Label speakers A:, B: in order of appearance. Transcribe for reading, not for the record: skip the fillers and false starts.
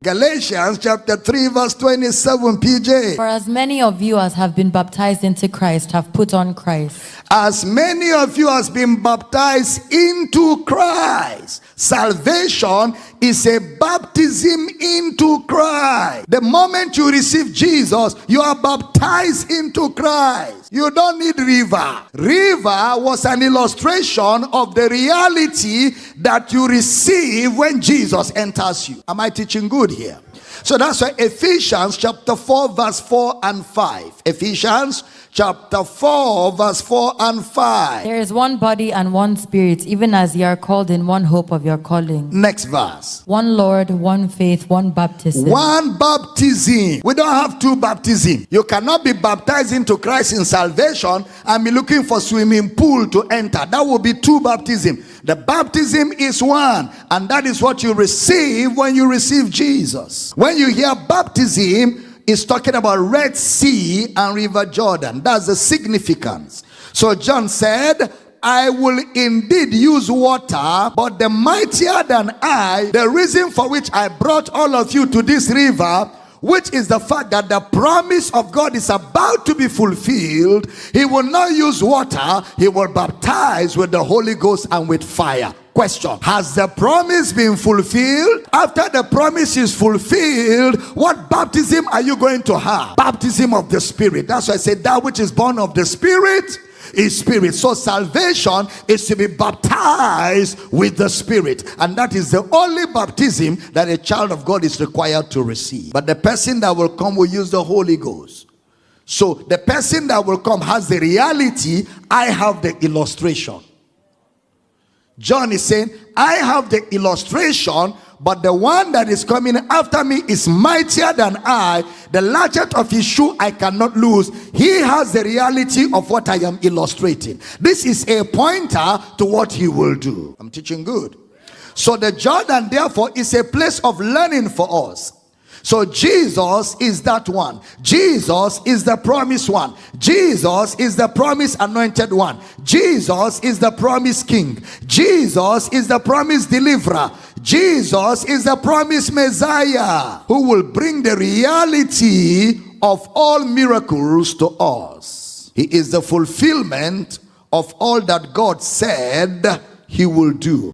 A: Galatians chapter 3 verse 27, PJ.
B: For as many of you as have been baptized into Christ have put on Christ.
A: As many of you has been baptized into Christ. Salvation is a baptism into Christ. The moment you receive Jesus, you are baptized into Christ. You don't need river. River was an illustration of the reality that you receive when Jesus enters you. Am I teaching good here? So that's why Ephesians chapter 4 verse 4 and 5. Ephesians chapter 4 verse 4 and 5.
B: There is one body and one spirit, even as ye are called in one hope of your calling.
A: Next verse.
B: One Lord, one faith, one baptism.
A: One baptism. We don't have two baptisms. You cannot be baptized into Christ in salvation and be looking for swimming pool to enter. That will be two baptisms. The baptism is one, and that is what you receive when you receive Jesus. When you hear baptism, it's talking about Red Sea and River Jordan. That's the significance. So John said, I will indeed use water, but the mightier than I, the reason for which I brought all of you to this river, which is the fact that the promise of God is about to be fulfilled. He will not use water, he will baptize with the Holy Ghost and with fire. Question: has the promise been fulfilled? After the promise is fulfilled, what baptism are you going to have? Baptism of the Spirit. That's why I said that which is born of the Spirit is spirit. So salvation is to be baptized with the Spirit, and that is the only baptism that a child of God is required to receive. But the person that will come will use the Holy Ghost. So the person that will come has the reality. I have the illustration. John is saying, I have the illustration, but the one that is coming after me is mightier than I. The latchet of his shoe I cannot lose. He has the reality of what I am illustrating. This is a pointer to what he will do. I'm teaching good. So the Jordan, therefore, is a place of learning for us. So Jesus is that one. Jesus is the promised one. Jesus is the promised anointed one. Jesus is the promised king. Jesus is the promised deliverer. Jesus is the promised Messiah, who will bring the reality of all miracles to us. He is the fulfillment of all that God said he will do.